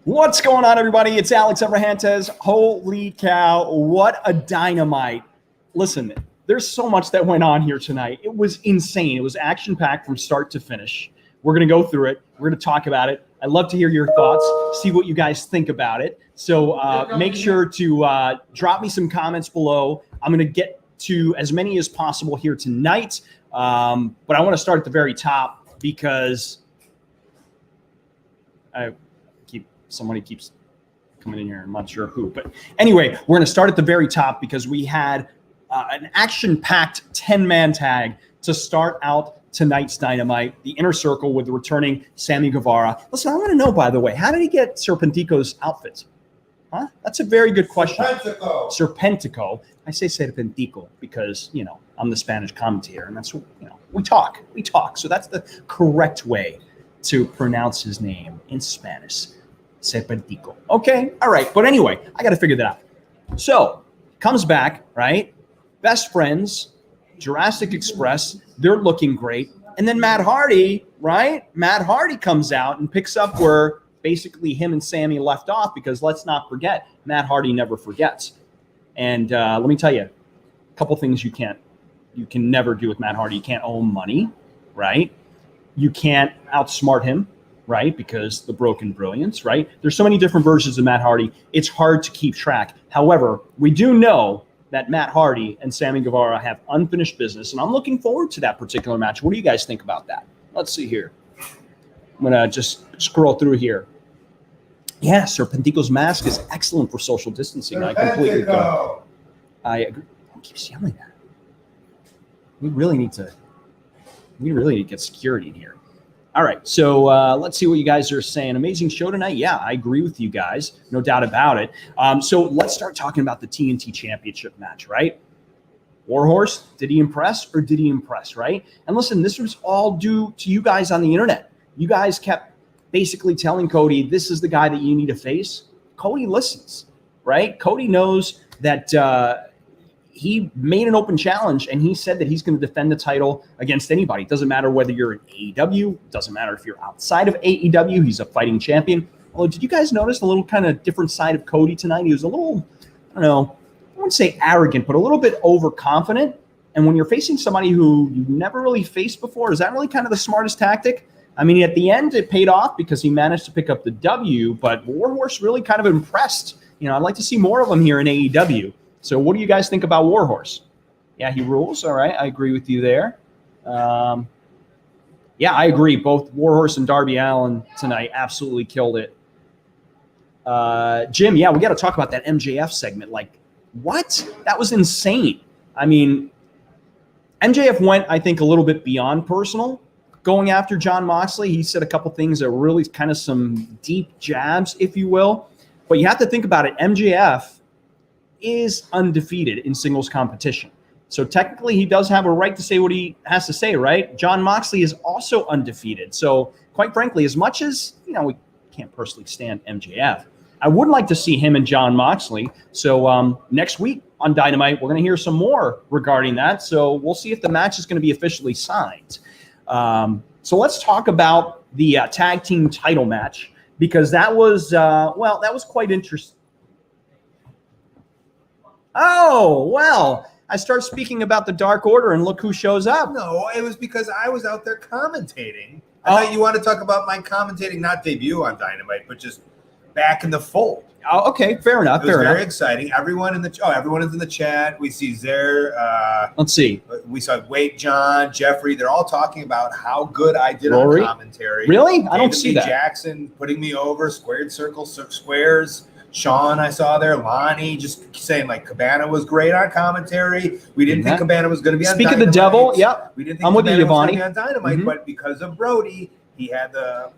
What's going on, everybody? It's Alex Abrahantes. Holy cow, what a dynamite. Listen, there's so much that went on here tonight. It was insane. It was action-packed from start to finish. We're going to go through it. We're going to talk about it. I'd love to hear your thoughts, see what you guys think about it. So make sure to drop me some comments below. I'm going to get to as many as possible here tonight. But I want to start at the very top because somebody keeps coming in here. I'm not sure who. But anyway, we're going to start at the very top because we had an action-packed 10-man tag to start out tonight's Dynamite, the Inner Circle with the returning Sammy Guevara. Listen, I want to know, by the way, how did he get Serpentico's outfit? Huh? That's a very good question. Serpentico. I say Serpentico because, I'm the Spanish commentator, and that's, we talk. So that's the correct way to pronounce his name in Spanish. Serpentico. Okay, all right. But anyway, I got to figure that out. So, comes back, right? Best friends, Jurassic Express, they're looking great. And then Matt Hardy, right? Matt Hardy comes out and picks up where basically him and Sammy left off because let's not forget, Matt Hardy never forgets. And let me tell you, a couple things you can never do with Matt Hardy. You can't owe him money, right? You can't outsmart him, right? Because the broken brilliance, right? There's so many different versions of Matt Hardy. It's hard to keep track. However, we do know that Matt Hardy and Sammy Guevara have unfinished business, and I'm looking forward to that particular match. What do you guys think about that? Let's see here. I'm going to just scroll through here. Yeah, Serpentico's mask is excellent for social distancing. I completely agree. I agree. Who keeps yelling that? We really need to get security in here. All right, so let's see what you guys are saying. Amazing show tonight. Yeah, I agree with you guys. No doubt about it. So let's start talking about the TNT Championship match, right? Warhorse, did he impress or did he impress, right? And listen, this was all due to you guys on the internet. You guys kept basically telling Cody, this is the guy that you need to face. Cody listens, right? Cody knows that he made an open challenge, and he said that he's going to defend the title against anybody. It doesn't matter whether you're in AEW. It doesn't matter if you're outside of AEW. He's a fighting champion. Although, did you guys notice a little kind of different side of Cody tonight? He was a little, I wouldn't say arrogant, but a little bit overconfident. And when you're facing somebody who you've never really faced before, is that really kind of the smartest tactic? I mean, at the end, it paid off because he managed to pick up the W, but Warhorse really kind of impressed. I'd like to see more of him here in AEW. So what do you guys think about Warhorse? Yeah, he rules. All right, I agree with you there. Yeah, I agree. Both Warhorse and Darby Allin tonight absolutely killed it. Jim, yeah, we got to talk about that MJF segment. Like, what? That was insane. I mean, MJF went, I think, a little bit beyond personal, going after Jon Moxley. He said a couple things that were really kind of some deep jabs, if you will. But you have to think about it. MJF is undefeated in singles competition. So technically he does have a right to say what he has to say, right? Jon Moxley is also undefeated. So quite frankly, as much as, we can't personally stand MJF, I would like to see him and Jon Moxley. So next week on Dynamite, we're going to hear some more regarding that. So we'll see if the match is going to be officially signed. So let's talk about the tag team title match because that was, that was quite interesting. Oh, well, I start speaking about the Dark Order and look who shows up. No, it was because I was out there commentating. I thought you want to talk about my commentating, not debut on Dynamite, but just back in the fold. Oh, okay, fair enough. It was very exciting. Everyone is in the chat. We see Zer. Let's see. We saw Wade, John, Jeffrey. They're all talking about how good I did on commentary. Really? I don't see that. Jackson putting me over, squared circle, squares. Sean, I saw there. Lonnie just saying like Cabana was great on commentary. We didn't think Cabana was going to be on Dynamite. Speak of the devil, yep. We didn't think Cabana was going to be on Dynamite, but because of Brody, he had the.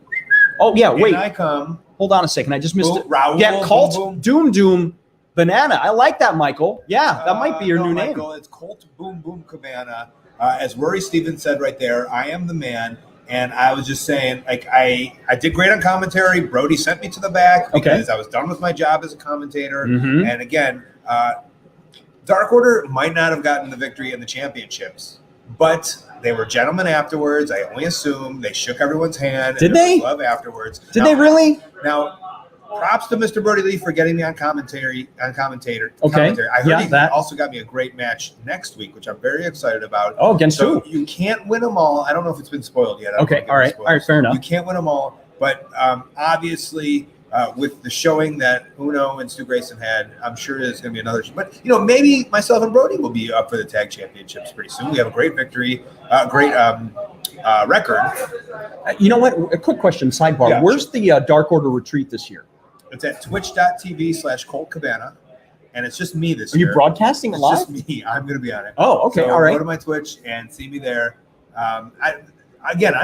Oh yeah, wait. I come. Hold on a second. I just missed it. Raul, yeah, Colt Doom Banana. I like that, Michael. Yeah, that might be your new name. Michael, it's Colt Boom Cabana. As Rory Stevens said right there, I am the man. And I was just saying, like, I did great on commentary. Brody sent me to the back because I was done with my job as a commentator. And again, Dark Order might not have gotten the victory in the championships, but they were gentlemen afterwards. I only assume they shook everyone's hand. Did they? Love afterwards. Did they really? Now, props to Mr. Brody Lee for getting me on commentator. Okay. I heard he also got me a great match next week, which I'm very excited about. Oh, against who? You can't win them all. I don't know if it's been spoiled yet. Okay. All right. Fair enough. You can't win them all, but obviously with the showing that Uno and Stu Grayson had, I'm sure there's going to be another. But maybe myself and Brody will be up for the tag championships pretty soon. We have a great victory, great record. You know what? A quick question, sidebar. Yeah, Where's the Dark Order retreat this year? It's at twitch.tv/Colt Cabana, and it's just me this year. Are you broadcasting it live? It's just me. I'm going to be on it. Oh, okay. So all right. Go to my Twitch and see me there. I'm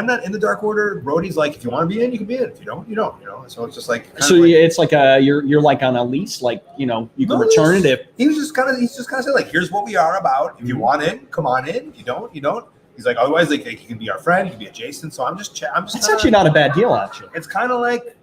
not in the Dark Order. Brody's like, if you want to be in, you can be in. If you don't, you don't. So it's just like. So it's like you're like on a lease, like you can return it if. He's just kind of saying like, here's what we are about. If you want in, come on in. If you don't, you don't. He's like, otherwise, like he can be our friend. He can be adjacent. So I'm just. That's actually not a bad deal, actually. It's kind of like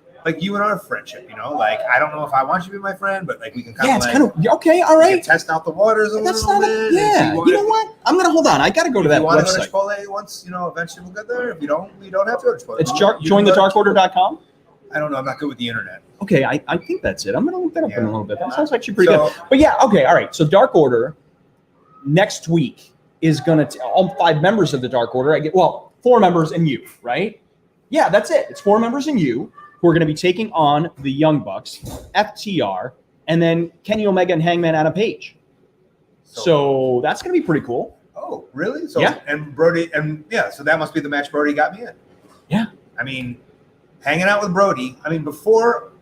you and our friendship, like I don't know if I want you to be my friend, but like we can kind of okay, all right. Test out the waters a little bit. You know what? I'm gonna hold on. I got to go to that website. If you want to go to Chipotle once, eventually we'll get there. If you don't, we don't have to go to Chipotle. It's jointhedarkorder.com. I don't know. I'm not good with the internet. Okay, I think that's it. I'm gonna look that up in a little bit. That sounds actually pretty good. But yeah, okay, all right. So Dark Order next week is gonna all 5 members of the Dark Order. 4 members and you, right? Yeah, that's it. It's 4 members and you who are going to be taking on the Young Bucks, FTR, and then Kenny Omega and Hangman Adam Page. So that's going to be pretty cool. Oh, really? So yeah. And Brody, so that must be the match Brody got me in. Yeah. I mean, hanging out with Brody. I mean, before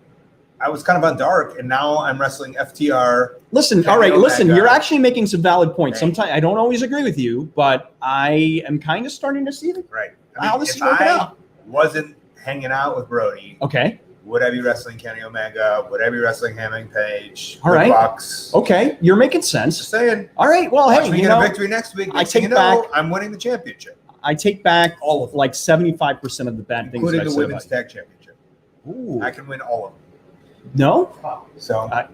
I was kind of on Dark, and now I'm wrestling FTR. Listen, Kenny Omega. You're actually making some valid points. Right. Sometimes I don't always agree with you, but I am kind of starting to see it. Right. How this is working out. Wasn't hanging out with Brody. Okay. Would I be wrestling Kenny Omega? Would I be wrestling Hangman Page? All right. Bucks? Okay. You're making sense. Just saying. All right. Well, hey, we get a victory next week. I'm winning the championship. I take back all of 75% of the bad things. Including the women's tag championship. Ooh. I can win all of them. No? So, all right.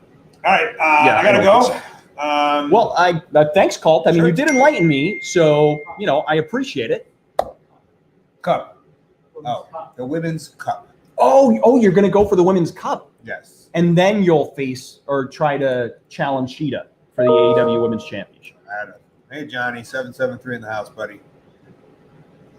I got to go. Thanks, Colt. I mean, you did enlighten me, so, I appreciate it. Cup. Oh, the women's cup. Oh, you're going to go for the women's cup. Yes. And then you'll face or try to challenge Sheeta for the AEW Women's Championship. I don't know. Hey, Johnny, 773 in the house, buddy.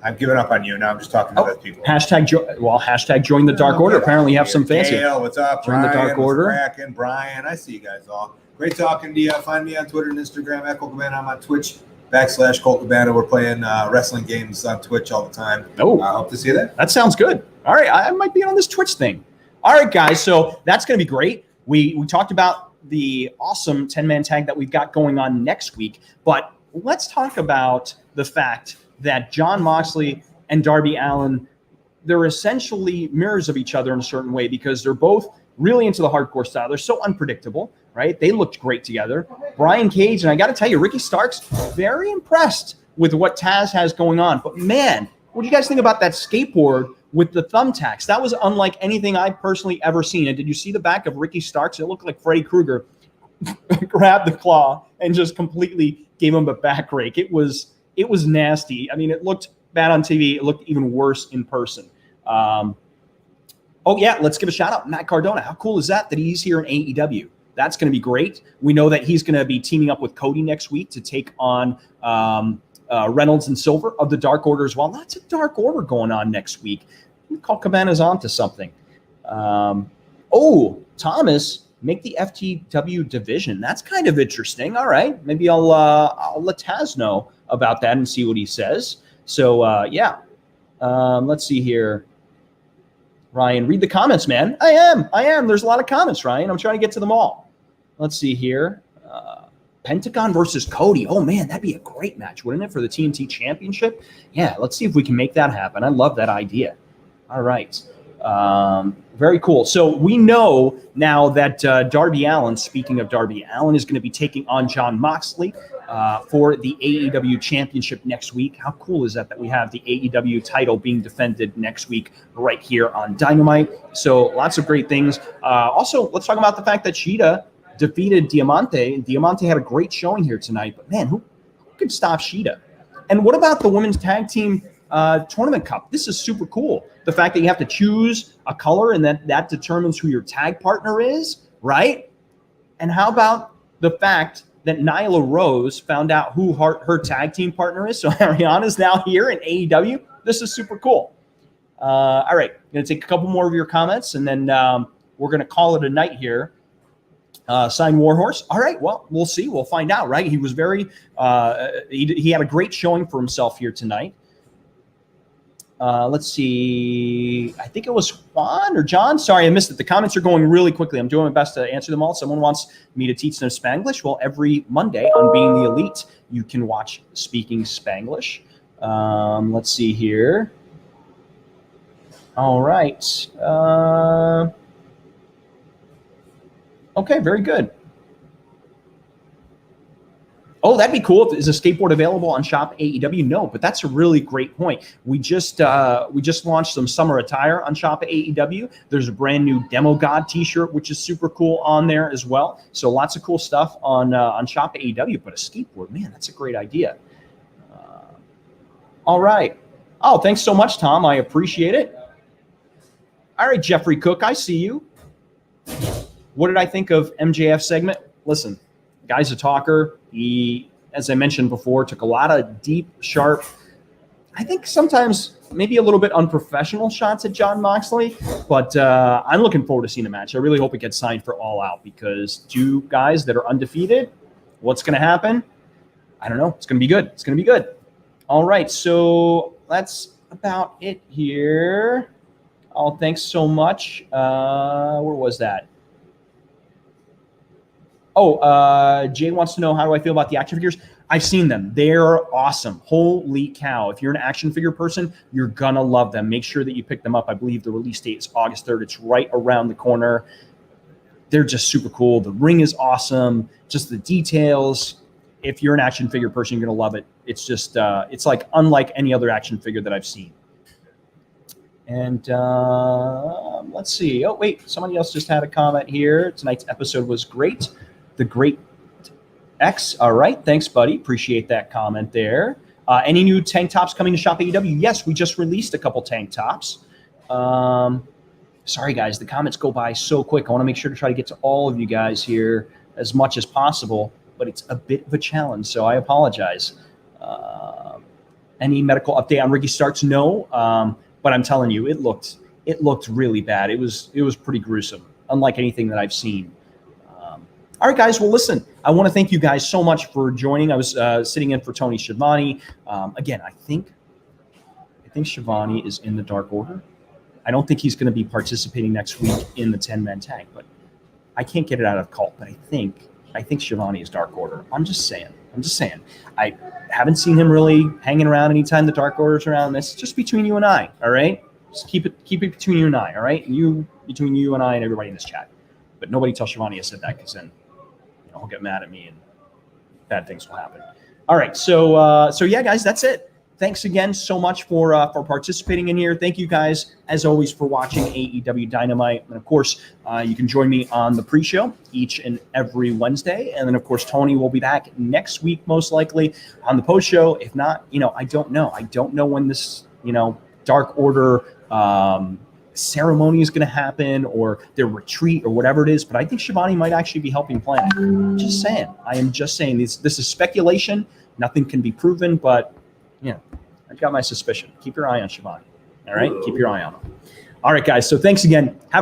I've given up on you. Now I'm just talking to other people. Hashtag join the Dark Order. Apparently you have some fancy. Gail, what's up? Join the Dark Order. Brian, I see you guys all. Great talking to you. Find me on Twitter and Instagram at Colt Cabana. I'm on Twitch /Colt Cabana. We're playing wrestling games on Twitch all the time. Oh, I hope to see that. That sounds good. All right, I might be on this Twitch thing. All right, guys. So that's going to be great. We talked about the awesome 10-man tag that we've got going on next week, but let's talk about the fact that Jon Moxley and Darby Allin, they're essentially mirrors of each other in a certain way because they're both really into the hardcore style. They're so unpredictable, right? They looked great together. Brian Cage, and I got to tell you, Ricky Starks, very impressed with what Taz has going on. But man, what do you guys think about that skateboard with the thumbtacks? That was unlike anything I've personally ever seen. And did you see the back of Ricky Starks? It looked like Freddy Krueger grabbed the claw and just completely gave him a back rake. It was nasty. I mean, it looked bad on TV. It looked even worse in person. Let's give a shout out. Matt Cardona. How cool is that he's here in AEW? That's going to be great. We know that he's going to be teaming up with Cody next week to take on Reynolds and Silver of the Dark Order as well. Lots of Dark Order going on next week. Colt Cabana's on to something. Thomas, make the FTW division. That's kind of interesting. All right. Maybe I'll let Taz know about that and see what he says. So, let's see here. Ryan, read the comments, man. I am. There's a lot of comments, Ryan. I'm trying to get to them all. Let's see here. Pentagon versus Cody. Oh, man, that'd be a great match, wouldn't it, for the TNT Championship? Yeah, let's see if we can make that happen. I love that idea. All right. Very cool. So we know now that Darby Allin, speaking of Darby Allin, is going to be taking on Jon Moxley for the AEW Championship next week. How cool is that we have the AEW title being defended next week right here on Dynamite? So lots of great things. Also, let's talk about the fact that Sheeta defeated Diamante. Diamante had a great showing here tonight, but man, who could stop Sheeta? And what about the women's tag team Tournament Cup. This is super cool. The fact that you have to choose a color and that determines who your tag partner is, right? And how about the fact that Nyla Rose found out who her tag team partner is? So Ariana's now here in AEW. This is super cool. All right, I'm going to take a couple more of your comments, and then we're going to call it a night here. Sign Warhorse. All right, well, we'll see. We'll find out, right? He was very he had a great showing for himself here tonight. Let's see. I think it was Juan or John. Sorry, I missed it. The comments are going really quickly. I'm doing my best to answer them all. Someone wants me to teach them Spanglish. Well, every Monday on Being the Elite, you can watch Speaking Spanglish. Let's see here. All right. Okay, very good. Oh, that'd be cool. Is a skateboard available on Shop AEW? No, but that's a really great point. We just launched some summer attire on Shop AEW. There's a brand new Demo God T-shirt, which is super cool on there as well. So lots of cool stuff on Shop AEW. But a skateboard, man, that's a great idea. All right. Oh, thanks so much, Tom. I appreciate it. All right, Jeffrey Cook, I see you. What did I think of MJF segment? Listen, guy's a talker. He, as I mentioned before, took a lot of deep, sharp, I think sometimes maybe a little bit unprofessional shots at Jon Moxley. But I'm looking forward to seeing the match. I really hope it gets signed for All Out, because two guys that are undefeated, what's going to happen? I don't know. It's going to be good. It's going to be good. All right, so that's about it here. Oh, thanks so much. Where was that? Oh, Jay wants to know, how do I feel about the action figures? I've seen them. They're awesome. Holy cow. If you're an action figure person, you're going to love them. Make sure that you pick them up. I believe the release date is August 3rd. It's right around the corner. They're just super cool. The ring is awesome. Just the details. If you're an action figure person, you're going to love it. It's just, it's like unlike any other action figure that I've seen. And let's see. Oh, wait. Somebody else just had a comment here. Tonight's episode was great. The Great X. All right. Thanks, buddy. Appreciate that comment there. Any new tank tops coming to Shop AEW? Yes, we just released a couple tank tops. Sorry, guys. The comments go by so quick. I want to make sure to try to get to all of you guys here as much as possible, but it's a bit of a challenge, so I apologize. Any medical update on Ricky Starks? No. But I'm telling you, it looked really bad. It was pretty gruesome, unlike anything that I've seen. All right, guys. Well, listen, I want to thank you guys so much for joining. I was sitting in for Tony Schiavone. Again, I think Schiavone is in the Dark Order. I don't think he's going to be participating next week in the 10-man tag, but I can't get it out of Colt. But I think Schiavone is Dark Order. I'm just saying. I haven't seen him really hanging around anytime the Dark Order's around. This is just between you and I, all right? Just keep it between you and I, all right? And between you and I and everybody in this chat. But nobody tell Schiavone I said that, because then he'll get mad at me and bad things will happen. All right, so yeah, guys, that's it. Thanks again so much for participating in here. Thank you guys, as always, for watching AEW Dynamite. And, of course, you can join me on the pre-show each and every Wednesday. And then, of course, Tony will be back next week, most likely, on the post-show. If not, I don't know. I don't know when this, Dark Order ceremony is going to happen, or their retreat, or whatever it is. But I think Schiavone might actually be helping plan it. Just saying. I am just saying. This is speculation. Nothing can be proven, but I've got my suspicion. Keep your eye on Schiavone. All right? Keep your eye on him. All right, guys. So thanks again. Have a great